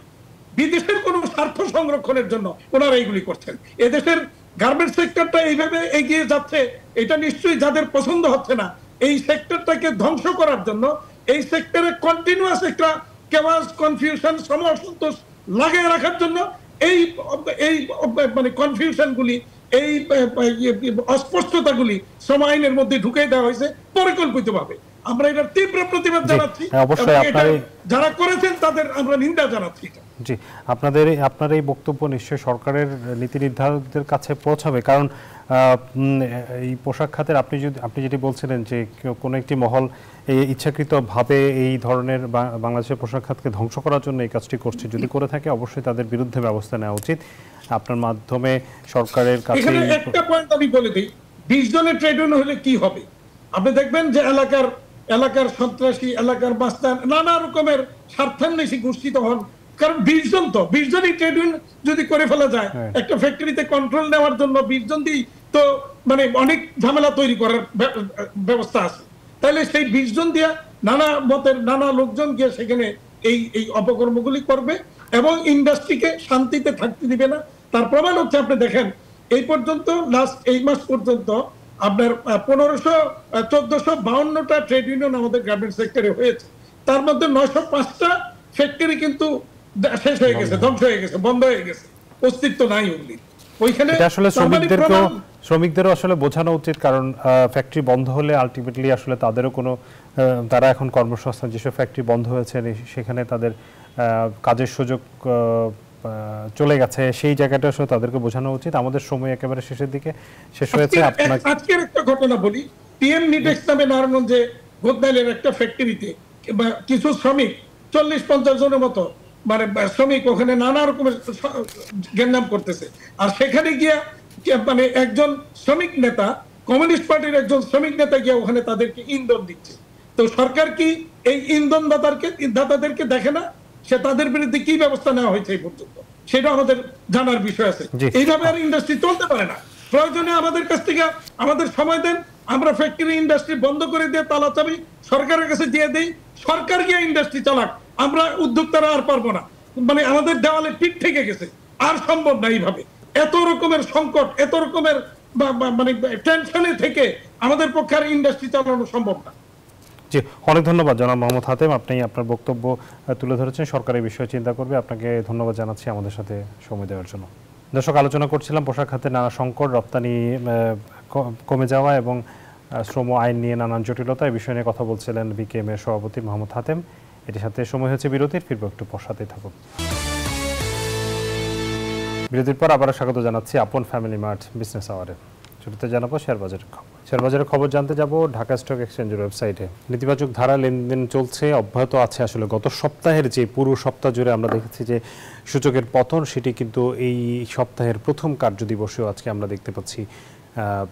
বিদেশের কোনো স্বার্থ সংরক্ষণের জন্য ওনারা এইগুলি করছেন। এদেশের গার্মেন্টস সেক্টরটা এইভাবে এগিয়ে যাচ্ছে, এটা নিশ্চয়ই যাদের পছন্দ হচ্ছে না, এই সেক্টরটাকে ধ্বংস করার জন্য, এই সেক্টরে কন্টিনিউয়াস একটা কেওয়াস, কনফিউশন, অসন্তোষ লাগিয়ে রাখার জন্য এই মানে কনফিউশনগুলি, এই অস্পষ্টতাগুলি শ্রম আইনের মধ্যে ঢুকিয়ে দেওয়া হয়েছে পরিকল্পিতভাবে। আমরা এটার তীব্র প্রতিবাদ জানাচ্ছি, যারা করেছেন তাদের আমরা নিন্দা জানাচ্ছি। জি, আপনার এই বক্তব্য নিশ্চয়ই সরকারের নীতি নির্ধারকদের কাছে পৌঁছাবে, কারণ এই পোশাক খাতের আপনি যেটি বলছিলেন যে কোনো একটি মহল ইচ্ছাকৃতভাবে এই ধরনের বাংলাদেশের পোশাক খাতকে ধ্বংস করার জন্য এই কাজটি করছে, যদি করে থাকে অবশ্যই তাদের বিরুদ্ধে ব্যবস্থা নেওয়া উচিত। আপনার মাধ্যমে সরকারের কাছে এখানে একটা পয়েন্ট আমি বলে দিই, 20 জনের ট্রেড ইউনিয়ন হলে কি হবে? আপনি দেখবেন যে এলাকার সন্ত্রাসী, এলাকার মাস্তান, নানা রকমের স্বার্থান্বেষী গোষ্ঠী তখন, কারণ 20 জনই ট্রেড ইউনিয়ন যদি করে ফেলা যায়, একটা ফ্যাক্টরিতে কন্ট্রোল নেওয়ার জন্য 20 জন দিয়েই তো মানে অনেক ঝামেলা তৈরি করার ব্যবস্থা আছে। তাহলে সেই 20 জন দিয়া নানা মতের নানা লোকজন গিয়ে সেখানে এই অপকর্মগুলি করবে এবং ইন্ডাস্ট্রিকে শান্তিতে থাকতে দিবে না। তার প্রমাণ হচ্ছে, আপনি দেখেন এই পর্যন্ত এই মাস পর্যন্ত আপনার 1452টা ট্রেড ইউনিয়ন আমাদের গার্মেন্টস সেক্টরে হয়েছে, তার মধ্যে 905টা ফ্যাক্টরি কিন্তু শেষ হয়ে গেছে, ধ্বংস হয়ে গেছে, বন্ধ হয়ে গেছে, অস্তিত্ব নাই ওগুলি ওইখানে। আসলে শ্রমিকদেরও আসলে বোঝানো উচিত, কারণ ফ্যাক্টরি বন্ধ হলে আলটিমেটলি আসলে তাদেরও কোনো, তারা এখন কর্মসংস্থান, যেসব ফ্যাক্টরি বন্ধ হয়েছে সেখানে তাদের কাজের সুযোগ চলে গেছে, সেই জায়গাটা আসলে তাদেরকে বোঝানো উচিত। আমাদের সময় একেবারে শেষের দিকে শেষ হয়েছে। আজকের একটা ঘটনা বলি, পিএম নিটেক্স নামে নারায়ণগঞ্জে গোদনাইলের একটা ফ্যাক্টরিতে কিছু শ্রমিক 40-50 জনের মতো মানে শ্রমিক ওখানে নানা রকমের গেমনাম করতেছে, আর সেখানে গিয়া মানে একজন শ্রমিক নেতা, কমিউনিস্ট পার্টির একজন শ্রমিক নেতা গিয়া ওখানে তাদেরকে ইন্ধন দিচ্ছে। তো সরকার কি এই ইন্ধন দাতাদেরকে দেখে না? সে তাদের বিরুদ্ধে কি ব্যবস্থা নেওয়া হয়েছে এই পর্যন্ত, সেটা আমাদের জানার বিষয় আছে। এইভাবে আর ইন্ডাস্ট্রি চলতে পারে না। প্রয়োজনে আমাদের কাছ থেকে আমাদের সময় দেন, আমরা ফ্যাক্টরি ইন্ডাস্ট্রি বন্ধ করে দিয়ে তালা চাবি সরকারের কাছে দিয়ে দেই, সরকার গিয়ে ইন্ডাস্ট্রি চালাক, আমরা উদ্যোক্তারা আর পারবো না। মানে আমাদের দেওয়ালে পিঠ থেকে গেছে, আর সম্ভব না এইভাবে। এত রকমের সংকট, এত রকমের মানে টেনশনে থেকে আমাদের পক্ষে আর ইন্ডাস্ট্রি চালানো সম্ভব না। জি, অনেক ধন্যবাদ জনাব মোহাম্মদ হাতেম, আপনি আপনার বক্তব্য তুলে ধরেছেন, সরকার এই বিষয়ে চিন্তা করবে। আপনাকে ধন্যবাদ জানাচ্ছি আমাদের সাথে সময় দেওয়ার জন্য। দর্শক, আলোচনা করছিলাম পোশাক খাতে নানা সংকট, রপ্তানি কমে যাওয়া এবং শ্রম আইন নিয়ে নানান জটিলতা, এই বিষয় নিয়ে কথা বলছিলেন বিকেএম এর সভাপতি মোহাম্মদ হাতেম। এটির সাথে সময় হয়েছে বিরতির, ফিরবো একটু পর, সাথেই থাকুন। বিরতির পর আবারও স্বাগত জানাচ্ছি আপন ফ্যামিলি মার্ট বিজনেস আওয়ারে। শুরুতে জানাবো শেয়ারবাজারের খবর। শেয়ারবাজারের খবর জানতে যাব ঢাকা স্টক এক্সচেঞ্জের ওয়েবসাইটে। নেতিবাচক ধারা লেনদেন চলছে, অব্যাহত আছে। আসলে গত সপ্তাহের যে পুরো সপ্তাহ জুড়ে আমরা দেখেছি যে সূচকের পতন, সেটি কিন্তু এই সপ্তাহের প্রথম কার্যদিবসেও আজকে আমরা দেখতে পাচ্ছি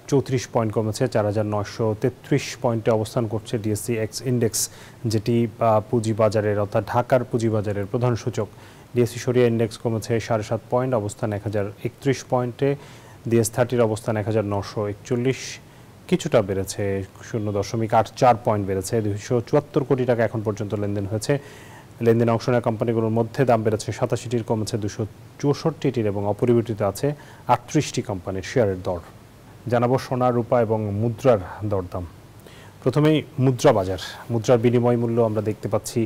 34 পয়েন্ট কমেছে, 4933 পয়েন্টে অবস্থান করছে ডিএসসি এক্স ইন্ডেক্স, যেটি পুঁজিবাজারের অর্থাৎ ঢাকার পুঁজিবাজারের প্রধান সূচক। ডিএসসি সরিয়া ইন্ডেক্স কমেছে 7.5 পয়েন্ট, অবস্থান 1031 পয়েন্টে। DS30 অবস্থান 1941, কিছুটা বেড়েছে 0.84 পয়েন্ট বেড়েছে। 274 কোটি টাকা এখন পর্যন্ত লেনদেন হয়েছে। লেনদেন অংশ নেওয়া কোম্পানিগুলোর মধ্যে দাম বেড়েছে 87টির, কমেছে 264টির এবং অপরিবর্তিত আছে 38টি কোম্পানির শেয়ারের দর। জানাবো সোনা, রূপা এবং মুদ্রার দরদাম। প্রথমেই মুদ্রা বাজার। মুদ্রার বিনিময় মূল্য আমরা দেখতে পাচ্ছি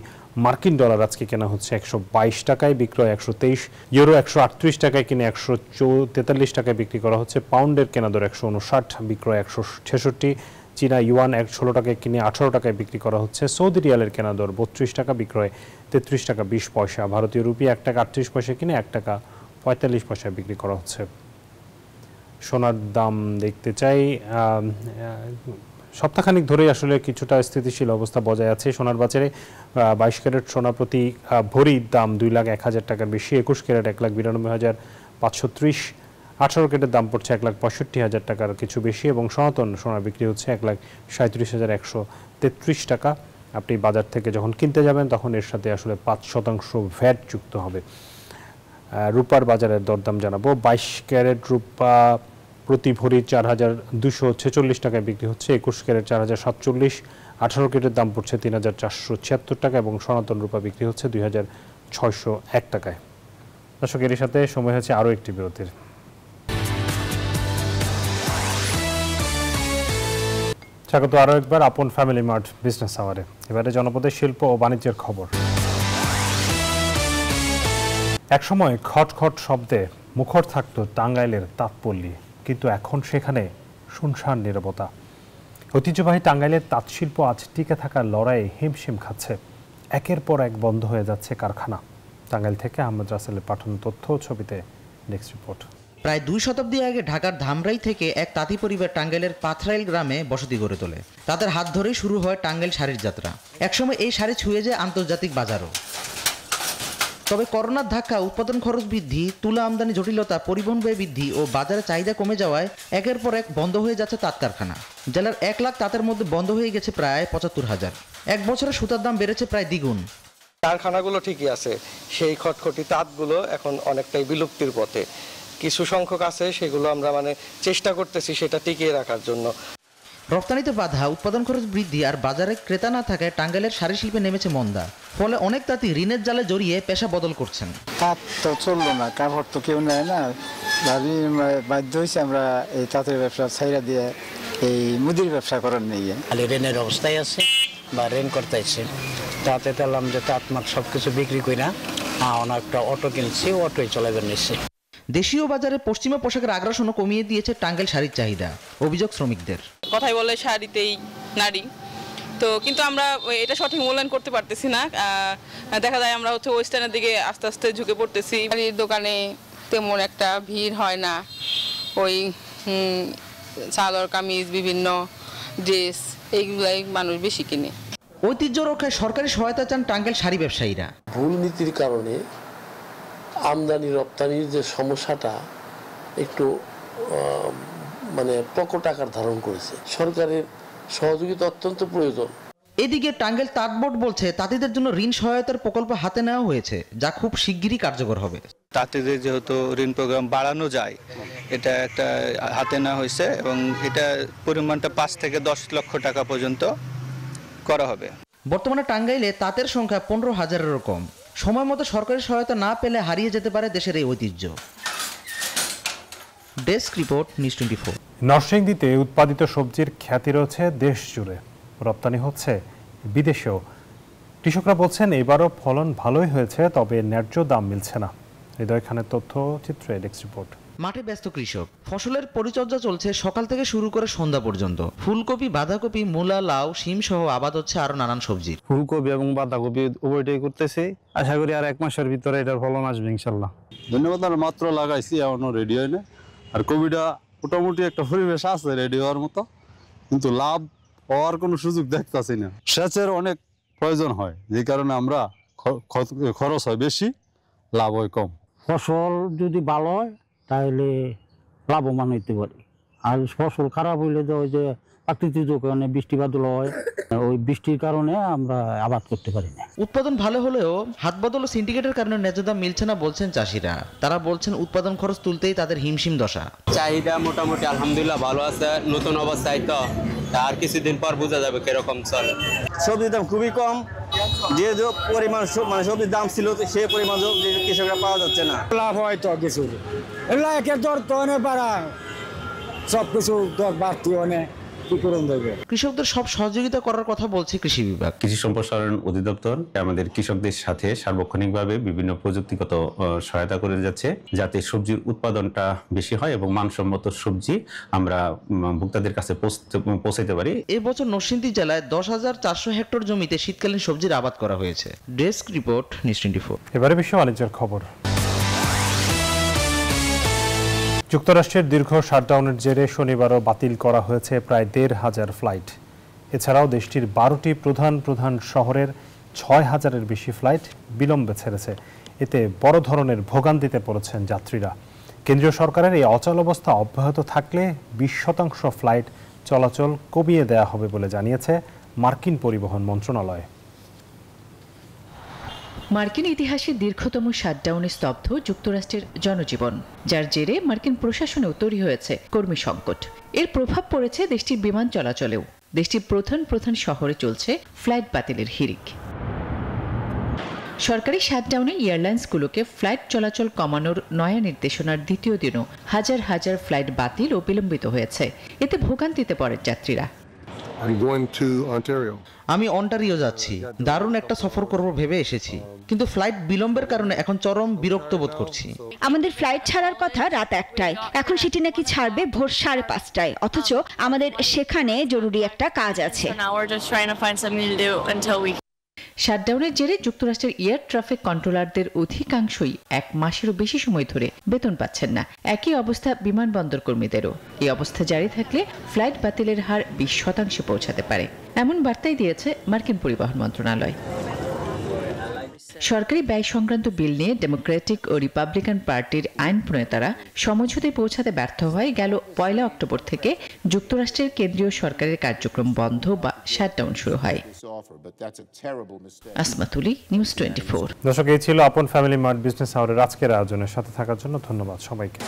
মার্কিন ডলার আজকে কেনা হচ্ছে 122 টাকায়, বিক্রয় 123, ইউরো 138 টাকায় কিনে 143 টাকায় বিক্রি করা হচ্ছে। পাউন্ডের কেনা দর 159, বিক্রয় 166, চীনা ইউয়ান 16 টাকায় কিনে 18 টাকায় বিক্রি করা হচ্ছে। সৌদি রিয়ালের কেনা দর 32 টাকা, বিক্রয় 33 টাকা 20 পয়সা। ভারতীয় রুপি 1 টাকা 38 পয়সা কিনে 1 টাকা 45 পয়সায় বিক্রি করা হচ্ছে। সোনার দাম দেখতে চাই, সপ্তাহখানিক ধরেই আসলে কিছুটা স্থিতিশীল অবস্থা বজায় আছে। সোনার বাজারে 22 ক্যারেট সোনা প্রতি ভরির দাম 2,01,000 টাকার বেশি, 21 ক্যারেট 1,92,530, 18 ক্যারেটের দাম পড়ছে 1,65,000 টাকার কিছু বেশি এবং সনাতন সোনা বিক্রি হচ্ছে 1,37,133 টাকা। আপনি বাজার থেকে যখন কিনতে যাবেন তখন এর সাথে আসলে 5% ভ্যাট যুক্ত হবে। রূপার বাজারের দরদাম জানাবো। 22 ক্যারেট রূপা প্রতি ভরি 4,246 টাকায় বিক্রি হচ্ছে, 21 ক্যারেট 4,047, 18 ক্যারেটের দাম পড়ছে 3,476 টাকা এবং সনাতন রূপা বিক্রি হচ্ছে 2,601 টাকায়। দর্শক, এর সাথে সময় হচ্ছে আরও একটি বিরতির। স্বাগত আরও একবার আপন ফ্যামিলি মার্ট বিজনেস আওয়ারে। এবারে জনপদের শিল্প ও বাণিজ্যের খবর। একসময় খটখট শব্দে মুখর থাকত টাঙ্গাইলের তাঁতপল্লী, কিন্তু এখন সেখানে শুনশান নীরবতা। ঐতিহ্যবাহী টাঙ্গাইলের তাঁতশিল্প আজ টিকে থাকার লড়াইয়ে হিমশিম খাচ্ছে। একের পর এক বন্ধ হয়ে যাচ্ছে কারখানা। টাঙ্গাইল থেকে আহমেদ রাসেলের পাঠানো তথ্য ও ছবিতে নেক্সট রিপোর্ট। প্রায় 2 শতাব্দী আগে ঢাকার ধামরাই থেকে এক তাঁতি পরিবার টাঙ্গাইলের পাথরাইল গ্রামে বসতি গড়ে তোলে। তাদের হাত ধরেই শুরু হয় টাঙ্গাইল শাড়ির যাত্রা। একসময় এই শাড়ি ছুঁয়ে যায় আন্তর্জাতিক বাজারও। তবে করোনার ধাক্কা, উৎপাদন খরচ বৃদ্ধি, তুলা আমদানি জটিলতা, পরিবহন ব্যয় বৃদ্ধি ও বাজারে চাহিদা কমে যাওয়ায় একের পর এক বন্ধ হয়ে যাচ্ছে তাঁত কারখানা। জেলার 1 লাখ তাঁতের মধ্যে বন্ধ হয়ে গেছে প্রায় 75,000। এক বছরে সুতার দাম বেড়েছে প্রায় দ্বিগুণ। কারখানাগুলো ঠিকই আছে, সেই খটখটি তাঁতগুলো এখন অনেকটাই বিলুপ্তির পথে। কিছু সংখ্যক আছে, সেগুলো আমরা চেষ্টা করতেছি সেটা টিকিয়ে রাখার জন্য। রপ্তানিতে বাধা, উৎপাদন খরচ বৃদ্ধি আর বাজারে ক্রেতা না থাকায় টাঙ্গাইলের শাড়ি শিল্পে নেমেছে মন্দা। ফলে অনেক তাঁতি ঋণের জালে জড়িয়ে পেশা বদল করছেন। তাঁত তো চললো না, কাপড় তো কেউ নেয় না, বাধ্য হয়েছে আমরা এই তাঁতের ব্যবসা ছাইরা দিয়ে এই মুদির ব্যবসা করার নিয়ে। খালি ঋণের অবস্থায় আছে বা ঋণ করতে আছে। তাতে পেলাম যে তাঁতমাত সব কিছু বিক্রি করি না, একটা অটো কিনছি, অটোই চলাবে নিচ্ছে। দেশীয় বাজারে পশ্চিমা পোশাকের আগ্রাসনও কমিয়ে দিয়েছে টাঙ্গাইল শাড়ির চাহিদা। অভিযোগ শ্রমিকদের। কথাই বলে শাড়িতেই নারী, তো কিন্তু আমরা এটা সঠিক মূল্যায়ন করতে পারতেছি না। দেখা যায় আমরা ওয়েস্টার্নের দিকে আস্তে আস্তে ঝুঁকে পড়তেছি। শাড়ির দোকানে তেমন একটা ভিড় হয় না। ওই সালোয়ার কামিজ, বিভিন্ন ড্রেস, এইগুলাই মানুষ বেশি কিনে। ঐতিহ্য রক্ষায় সরকারি সহায়তা চান টাঙ্গাইল শাড়ি ব্যবসায়ীরা। ভুল নীতির কারণে আমদানি রপ্তানির যে সমস্যাটা একটু প্রকট আকার ধারণ করেছে। সরকারের সহযোগিতা অত্যন্ত প্রয়োজন। এদিকে টাঙ্গাইল তাঁত বোর্ড বলছে তাঁতিদের জন্য ঋণ সহায়তার প্রকল্প হাতে নেওয়া হয়েছে, যা খুব শিগগিরই কার্যকর হবে। তাঁতিদের যেহেতু ঋণ প্রোগ্রাম বাড়ানো যায়, এটা একটা হাতে নেওয়া হয়েছে এবং এটা পরিমাণটা 5 থেকে 10 লক্ষ টাকা পর্যন্ত করা হবে। বর্তমানে টাঙ্গাইলে তাঁতের সংখ্যা 15,000-এরও কম। সময় মতো সরকারি সহায়তা না পেলে হারিয়ে যেতে পারে দেশের এই ঐতিহ্য। Desk report, news 24। নরসিংদীতে উৎপাদিত সবজির খ্যাতি রয়েছে দেশ জুড়ে, রপ্তানি হচ্ছে বিদেশেও। কৃষকরা বলছেন এবারও ফলন ভালোই হয়েছে, তবে ন্যায্য দাম মিলছে না। হৃদয় খানের তথ্যচিত্রে ডেস্ক রিপোর্ট। মাঠে ব্যস্ত কৃষক। ফসলের পরিচর্যা চলছে সকাল থেকে শুরু করে সন্ধ্যা পর্যন্ত। ফুলকপি, বাঁধাকপি, মূলা, লাউ, শিম সহ আবাদ হচ্ছে আরো নানান সবজির। ফুলকপি এবং বাঁধাকপি উভয়টাই করতেছি। আশা করি আর 1 মাসের ভিতরে এটার ফলন আসবে ইনশাল্লাহ। ধন্যবাদ। মাত্র লাগাইছি, এখনো রেডি হয় না। আর কপিটা মোটামুটি একটা পরিবেশ আছে রেডি হওয়ার মতো, কিন্তু লাভ হওয়ার কোনো সুযোগ দেখতেছি না। সেচের অনেক প্রয়োজন হয়, যে কারণে আমরা খরচ হয় বেশি, লাভ হয় কম। ফসল যদি ভালো হয় তাহলে লাভবান হইতে পারি, আর ফসল খারাপ হইলে তো ওই যে প্রাকৃতিক কারণে বৃষ্টি বাদল হয়, ওই বৃষ্টির কারণে আমরা আবাদ করতে পারি না। উৎপাদন ভালো হলেও হাত বদল ও সিন্ডিকেটের কারণে ন্যায্য দাম মিলছে না বলছেন চাষিরা। তারা বলছেন উৎপাদন খরচ তুলতেই তাদের হিমশিম দশা। চাহিদা মোটামুটি আলহামদুলিল্লাহ ভালো আছে, নতুন অবস্থায় তো আর কিছুদিন পর বোঝা যাবে কিরকম চলে। সবজির দাম খুবই কম, যে পরিমাণ সবজির দাম ছিল সেই পরিমাণ কৃষকরা পাওয়া যাচ্ছে না। লাভ হয় তো কিছু, এগুলো একের দর তো অনেক বাড়ায়, সব কিছু দর বাড়তি অনেক। কৃষকদের সব সহযোগিতা করার কথা বলছে কৃষি বিভাগ। কৃষি সম্প্রসারণ অধিদপ্তর আমাদের কৃষকদের সাথে সার্বক্ষণিকভাবে বিভিন্ন প্রযুক্তিগত সহায়তা করে যাচ্ছে, যাতে সবজির উৎপাদনটা বেশি হয় এবং মানসম্মত সবজি আমরা ভোক্তাদের কাছে পৌঁছাতে পারি। এবছর নরসিংদী জেলায় 10,400 হেক্টর জমিতে শীতকালীন সবজির আবাদ করা হয়েছে। Desk report, news 24। এবারে বিশ্ব বাণিজ্যের খবর। যুক্তরাষ্ট্রের দীর্ঘ শাটডাউনের জেরে শনিবারও বাতিল করা হয়েছে প্রায় 1,500 ফ্লাইট। এছাড়াও দেশটির 12টি প্রধান শহরের 6,000-এর বেশি ফ্লাইট বিলম্বে ছেড়েছে। এতে বড় ধরনের ভোগান্তিতে পড়েছেন যাত্রীরা। কেন্দ্রীয় সরকারের এই অচল অবস্থা অব্যাহত থাকলে 20% ফ্লাইট চলাচল কমিয়ে দেওয়া হবে বলে জানিয়েছে মার্কিন পরিবহন মন্ত্রণালয়। মার্কিন ইতিহাসে দীর্ঘতম শাটডাউনে স্তব্ধ যুক্তরাষ্ট্রের জনজীবন, যার জেরে মার্কিন প্রশাসনেও তৈরি হয়েছে কর্মী সংকট। এর প্রভাব পড়েছে দেশটির বিমান চলাচলেও। দেশটির প্রধান শহরে চলছে ফ্লাইট বাতিলের হিড়িক। সরকারি শাটডাউনে এয়ারলাইন্সগুলোকে ফ্লাইট চলাচল কমানোর নয়া নির্দেশনার দ্বিতীয় দিনও হাজার ফ্লাইট বাতিল ও বিলম্বিত হয়েছে। এতে ভোগান্তিতে পড়েন যাত্রীরা। আমি অন্টারিও যাচ্ছি, দারুণ একটা সফর করব ভেবে এসেছি, কিন্তু ফ্লাইট বিলম্বের কারণে এখন চরম বিরক্ত বোধ করছি। আমাদের ফ্লাইট ছাড়ার কথা রাত 1টায়, এখন সেটি নাকি ছাড়বে ভোর 5:30টায়, অথচ আমাদের সেখানে জরুরি একটা কাজ আছে। শাটডাউনের জেরে যুক্তরাষ্ট্রের এয়ার ট্রাফিক কন্ট্রোলারদের অধিকাংশই 1 মাসেরও বেশি সময় ধরে বেতন পাচ্ছেন না। একই অবস্থা বিমানবন্দর কর্মীদেরও। এই অবস্থা জারি থাকলে ফ্লাইট বাতিলের হার 20% পৌঁছাতে পারে, এমন বার্তাই দিয়েছে মার্কিন পরিবহন মন্ত্রণালয়। সরকারি ব্যয় সংক্রান্ত বিল নিয়ে ডেমোক্রেটিক ও রিপাবলিকান পার্টির আইন প্রণেতারা সমঝোতায় পৌঁছাতে ব্যর্থ হয় গেল 1 অক্টোবর থেকে যুক্তরাষ্ট্রের কেন্দ্রীয় সরকারের কার্যক্রম বন্ধ বা শাটডাউন শুরু হয়। আসমাতুলি, নিউজ 24। দর্শক, এই ছিল আপন ফ্যামিলি মার্ট বিজনেস আওয়ারের আজকের আয়োজনের সাথে থাকার জন্য ধন্যবাদ সবাইকে।